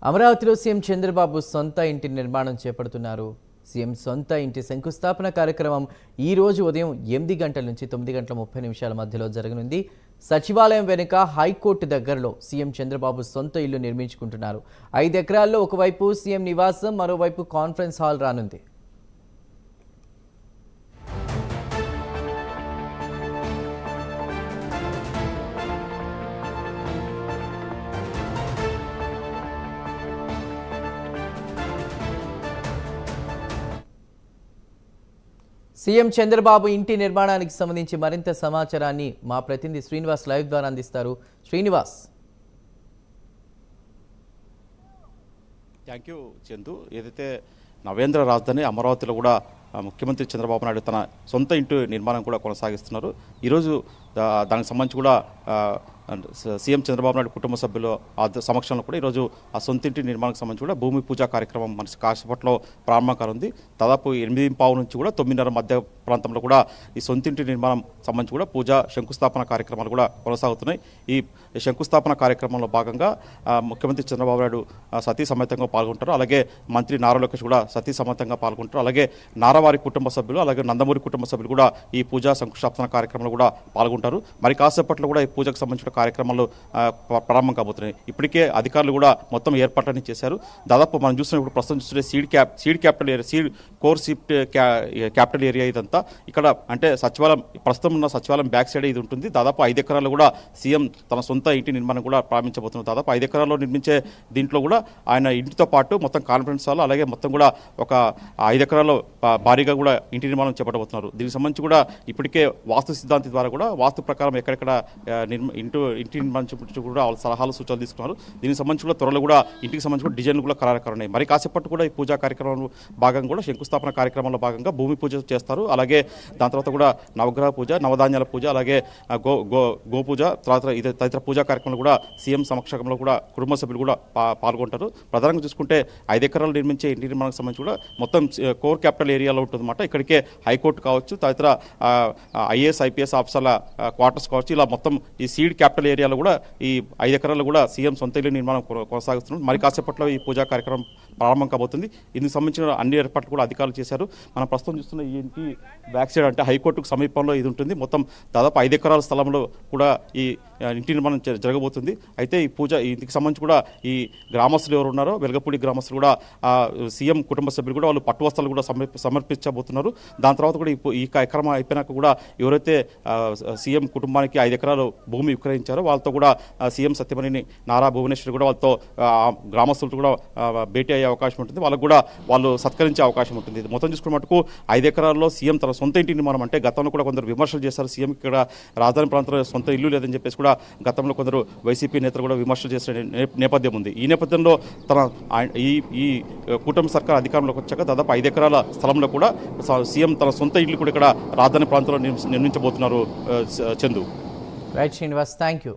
అమరావతిలో సీఎం చంద్రబాబు సొంత ఇంటి నిర్మాణం చేపడుతున్నారు. సీఎం సొంత ఇంటి శంకుస్థాపన కార్యక్రమం ఈ రోజు ఉదయం 8 గంటల నుంచి 9 గంటల 30 నిమిషాల మధ్యలో జరగనుంది. సచివాలయం వెనుక హైకోర్టు దగ్గరలో సీఎం చంద్రబాబు సొంత ఇల్లు నిర్మించుకుంటున్నారు. 5 ఎకరాల్లో ఒకవైపు సీఎం నివాసం, మరోవైపు కాన్ఫరెన్స్ హాల్ రానుంది. సీఎం చంద్రబాబు ఇంటి నిర్మాణానికి సంబంధించి మరింత సమాచారాన్ని మా ప్రతినిధి శ్రీనివాస్ లైవ్ ద్వారా అందిస్తారు. శ్రీనివాస్. Thank you Chandu. ఏదైతే నవేంద్ర రాజధాని అమరావతిలో కూడా ముఖ్యమంత్రి చంద్రబాబు నాయుడు తన సొంత ఇంటి నిర్మాణం కూడా కొనసాగిస్తున్నారు. ఈరోజు దానికి సంబంధించి కూడా సీఎం చంద్రబాబు నాయుడు కుటుంబ సభ్యుల సమక్షంలో కూడా ఈరోజు ఆ సొంత ఇంటి నిర్మాణానికి సంబంధించి కూడా భూమి పూజా కార్యక్రమం మనకి కాసేపట్లో ప్రారంభం కానుంది. దాదాపు 8:15 నుంచి కూడా 9:30 మధ్య ప్రాంతంలో కూడా ఈ సొంత ఇంటి నిర్మాణం సంబంధించి కూడా పూజ శంకుస్థాపన కార్యక్రమాలు కూడా కొనసాగుతున్నాయి. ఈ శంకుస్థాపన కార్యక్రమంలో భాగంగా ముఖ్యమంత్రి చంద్రబాబు నాయుడు సతీ సమేతంగా పాల్గొంటారు. అలాగే మంత్రి నారా లోకేష్ కూడా సతీ సమేతంగా పాల్గొంటారు. అలాగే నారావారి కుటుంబ సభ్యులు, అలాగే నందమూరి కుటుంబ సభ్యులు కూడా ఈ పూజా శంకుస్థాపన కార్యక్రమంలో కూడా పాల్గొంటారు. మరి కాసేపట్లో కూడా ఈ పూజకు సంబంధించిన కార్యక్రమాలు ప్రారంభం కాబోతున్నాయి. ఇప్పటికే అధికారులు కూడా మొత్తం ఏర్పాట్లన్నీ చేశారు. దాదాపు మనం చూస్తున్నప్పుడు ప్రస్తుతం చూస్తుంటే seed capital area, seed core shift capital area ఇదంతా. ఇక్కడ అంటే సచివాలయం, ప్రస్తుతం ఉన్న సచివాలయం బ్యాక్ సైడ్ ఇది ఉంటుంది. దాదాపు 5 ఎకరాలు కూడా సీఎం తన సొంత ఇంటి నిర్మాణం కూడా ప్రారంభించబోతున్నారు. దాదాపు 5 ఎకరాల్లో నిర్మించే దీంట్లో కూడా ఆయన ఇంటితో పాటు మొత్తం కాన్ఫరెన్స్ హాల్, అలాగే మొత్తం కూడా ఒక 5 ఎకరాల్లో భారీగా కూడా ఇంటి నిర్మాణం చేపట్టబోతున్నారు. దీనికి సంబంధించి కూడా ఇప్పటికే వాస్తు సిద్ధాంతి ద్వారా కూడా వాస్తు ప్రకారం ఎక్కడెక్కడ ఇంటి నిర్మాణం కూడా సలహాలు సూచనలు తీసుకున్నారు. దీనికి సంబంధించి కూడా త్వరలో కూడా ఇంటికి సంబంధించి కూడా డిజైన్లు కూడా ఖరారు. మరి కాసేపట్టు కూడా ఈ పూజా కార్యక్రమంలో భాగంగా కూడా శంకుస్థాపన కార్యక్రమంలో భాగంగా భూమి పూజ చేస్తారు. అలాగే దాని తర్వాత కూడా నవగ్రహ పూజ, నవధాన్యాల పూజ, అలాగే గోపూజ, తర్వాత తదితర పూజా కార్యక్రమాలు కూడా సీఎం సమక్షంలో కూడా కుటుంబ సభ్యులు కూడా పాల్గొంటారు. ప్రధానంగా చూసుకుంటే 5 ఎకరాలు నిర్మించే ఇంటి నిర్మాణానికి సంబంధించి కూడా మొత్తం కోర్ క్యాపిటల్ ఏరియాలో ఉంటుందన్నమాట. ఇక్కడికే హైకోర్టు కావచ్చు, తదితర ఐఏఎస్ ఐపీఎస్ ఆఫీసర్ల క్వార్టర్స్ కావచ్చు, ఇలా మొత్తం ఈ సీడ్ క్యాపిటల్ ఏరియాలో కూడా ఈ 5 ఎకరాల్లో కూడా సీఎం సొంత ఇల్లు నిర్మాణం కొనసాగుతున్నారు. మరి కాసేపట్లో ఈ పూజా కార్యక్రమం ప్రారంభం కాబోతుంది. ఇందుకు సంబంధించిన అన్ని ఏర్పాట్లు కూడా అధికారులు చేశారు. మనం ప్రస్తుతం చూస్తున్న ఈ ఇంటి బ్యాక్ సైడ్ అంటే హైకోర్టుకు సమీపంలో ఇది ఉంటుంది. మొత్తం దాదాపు 5 ఎకరాల స్థలంలో కూడా ఈ ఇంటి నిర్మాణం జరగబోతుంది. అయితే ఈ పూజ ఇంటికి సంబంధించి కూడా ఈ గ్రామస్తులు ఎవరు ఉన్నారో, వెలగపూడి గ్రామస్తులు కూడా సీఎం కుటుంబ సభ్యులు కూడా వాళ్ళు పట్టు వస్త్రాలు కూడా సమర్పించబోతున్నారు. దాని తర్వాత కూడా ఈ కార్యక్రమం అయిపోయినాక కూడా ఎవరైతే సీఎం కుటుంబానికి 5 ఎకరాలు భూమి విక్రయించారో వాళ్ళతో కూడా సీఎం సత్యమణిని నారా భువనేశ్వరి కూడా వాళ్ళతో గ్రామస్తులతో కూడా భేటీ అయ్యే అవకాశం ఉంటుంది. వాళ్ళకు కూడా వాళ్ళు సత్కరించే అవకాశం ఉంటుంది. మొత్తం చూసుకున్న మటుకు 5 ఎకరాల్లో సీఎం తన సొంత ఇంటి నిర్మాణం అంటే గతంలో కూడా కొందరు విమర్శలు చేశారు. సీఎం ఇక్కడ రాజధాని ప్రాంతంలో సొంత ఇల్లు లేదని చెప్పేసి కూడా గతంలో కొందరు వైసీపీ నేతలు కూడా విమర్శలు చేసిన నేపథ్యం ఉంది. ఈ నేపథ్యంలో ఈ కూటమి సర్కార్ అధికారంలోకి వచ్చాక దాదాపు 5 ఎకరాల స్థలంలో కూడా సీఎం తన సొంత ఇల్లు కూడా ఇక్కడ రాజధాని ప్రాంతంలో నిర్మించబోతున్నారు. Chandu. Right Srinivas, thank you.